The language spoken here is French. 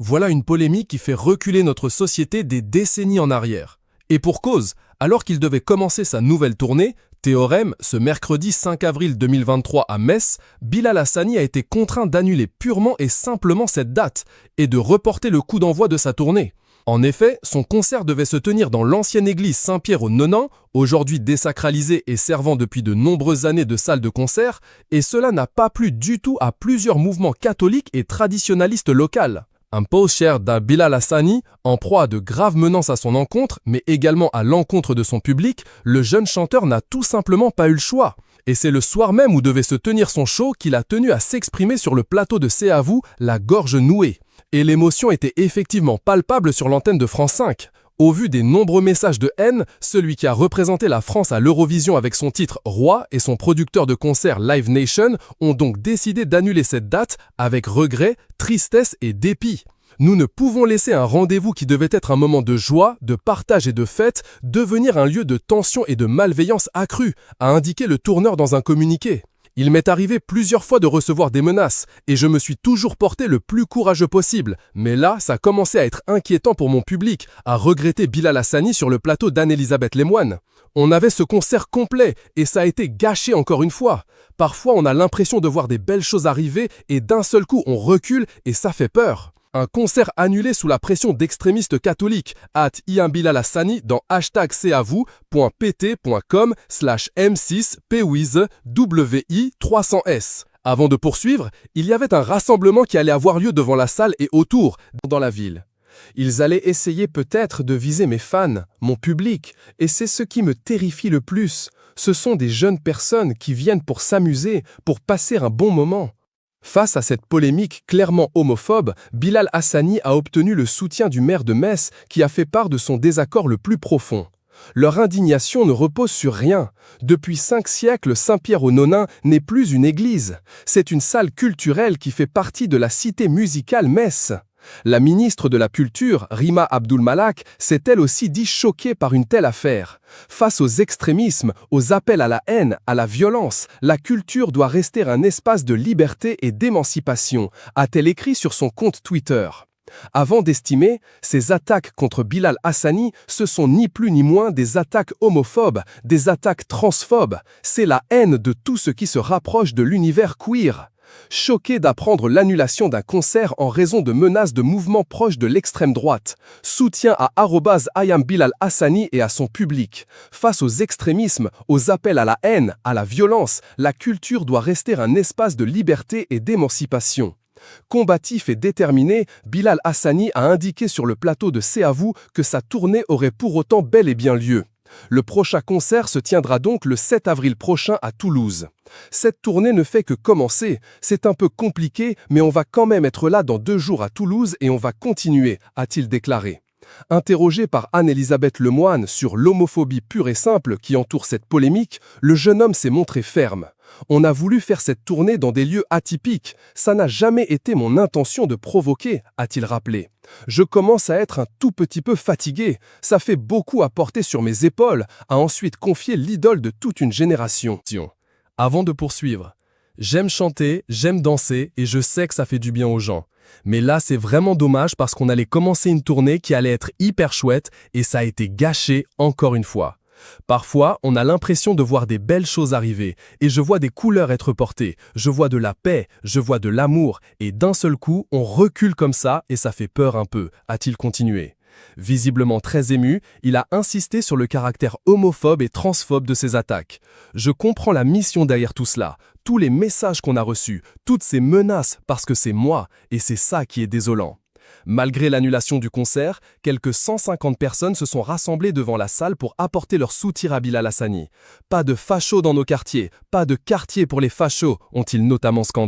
Voilà une polémique qui fait reculer notre société des décennies en arrière. Et pour cause, alors qu'il devait commencer sa nouvelle tournée, Théorème, ce mercredi 5 avril 2023 à Metz, Bilal Hassani a été contraint d'annuler purement et simplement cette date et de reporter le coup d'envoi de sa tournée. En effet, son concert devait se tenir dans l'ancienne église Saint-Pierre au Nonain, aujourd'hui désacralisée et servant depuis de nombreuses années de salle de concert, et cela n'a pas plu du tout à plusieurs mouvements catholiques et traditionalistes locaux. Un post share d'un Bilal Hassani, en proie à de graves menaces à son encontre, mais également à l'encontre de son public, le jeune chanteur n'a tout simplement pas eu le choix. Et c'est le soir même où devait se tenir son show qu'il a tenu à s'exprimer sur le plateau de C'est à vous, la gorge nouée. Et l'émotion était effectivement palpable sur l'antenne de France 5. Au vu des nombreux messages de haine, celui qui a représenté la France à l'Eurovision avec son titre « Roi » et son producteur de concert Live Nation ont donc décidé d'annuler cette date avec regret, tristesse et dépit. Nous ne pouvons laisser un rendez-vous qui devait être un moment de joie, de partage et de fête devenir un lieu de tension et de malveillance accrue, a indiqué le tourneur dans un communiqué. Il m'est arrivé plusieurs fois de recevoir des menaces et je me suis toujours porté le plus courageux possible. Mais là, ça commençait à être inquiétant pour mon public, a regretté Bilal Hassani sur le plateau d'Anne-Elisabeth Lemoine. On avait ce concert complet et ça a été gâché encore une fois. Parfois, on a l'impression de voir des belles choses arriver et d'un seul coup, on recule et ça fait peur. Un concert annulé sous la pression d'extrémistes catholiques, @Bilal Hassani dans #cavou.pt.com/m6pwiz300s. Avant de poursuivre, il y avait un rassemblement qui allait avoir lieu devant la salle et autour, dans la ville. Ils allaient essayer peut-être de viser mes fans, mon public, et c'est ce qui me terrifie le plus. Ce sont des jeunes personnes qui viennent pour s'amuser, pour passer un bon moment. Face à cette polémique clairement homophobe, Bilal Hassani a obtenu le soutien du maire de Metz qui a fait part de son désaccord le plus profond. Leur indignation ne repose sur rien. Depuis 5 siècles, Saint-Pierre au Nonain n'est plus une église. C'est une salle culturelle qui fait partie de la cité musicale Metz. La ministre de la Culture, Rima Abdul Malak, s'est elle aussi dit choquée par une telle affaire. Face aux extrémismes, aux appels à la haine, à la violence, la culture doit rester un espace de liberté et d'émancipation, a-t-elle écrit sur son compte Twitter. Avant d'estimer, ces attaques contre Bilal Hassani, ce sont ni plus ni moins des attaques homophobes, des attaques transphobes. C'est la haine de tout ce qui se rapproche de l'univers queer. Choqué d'apprendre l'annulation d'un concert en raison de menaces de mouvements proches de l'extrême droite. Soutien à @IamBilal Hassani et à son public. Face aux extrémismes, aux appels à la haine, à la violence, la culture doit rester un espace de liberté et d'émancipation. Combatif et déterminé, Bilal Hassani a indiqué sur le plateau de C'est à vous que sa tournée aurait pour autant bel et bien lieu. Le prochain concert se tiendra donc le 7 avril prochain à Toulouse. Cette tournée ne fait que commencer. C'est un peu compliqué, mais on va quand même être là dans 2 jours à Toulouse et on va continuer, a-t-il déclaré. Interrogé par Anne-Elisabeth Lemoine sur l'homophobie pure et simple qui entoure cette polémique, le jeune homme s'est montré ferme. On a voulu faire cette tournée dans des lieux atypiques. Ça n'a jamais été mon intention de provoquer, a-t-il rappelé. Je commence à être un tout petit peu fatigué. Ça fait beaucoup à porter sur mes épaules, a ensuite confié l'idole de toute une génération. Avant de poursuivre, j'aime chanter, j'aime danser et je sais que ça fait du bien aux gens. Mais là, c'est vraiment dommage parce qu'on allait commencer une tournée qui allait être hyper chouette et ça a été gâché encore une fois. Parfois, on a l'impression de voir des belles choses arriver et je vois des couleurs être portées, je vois de la paix, je vois de l'amour et d'un seul coup, on recule comme ça et ça fait peur un peu, a-t-il continué. Visiblement très ému, il a insisté sur le caractère homophobe et transphobe de ces attaques. Je comprends la mission derrière tout cela, tous les messages qu'on a reçus, toutes ces menaces parce que c'est moi et c'est ça qui est désolant. Malgré l'annulation du concert, quelques 150 personnes se sont rassemblées devant la salle pour apporter leur soutien à Bilal Hassani. Pas de fachos dans nos quartiers, pas de quartier pour les fachos, ont-ils notamment scandé.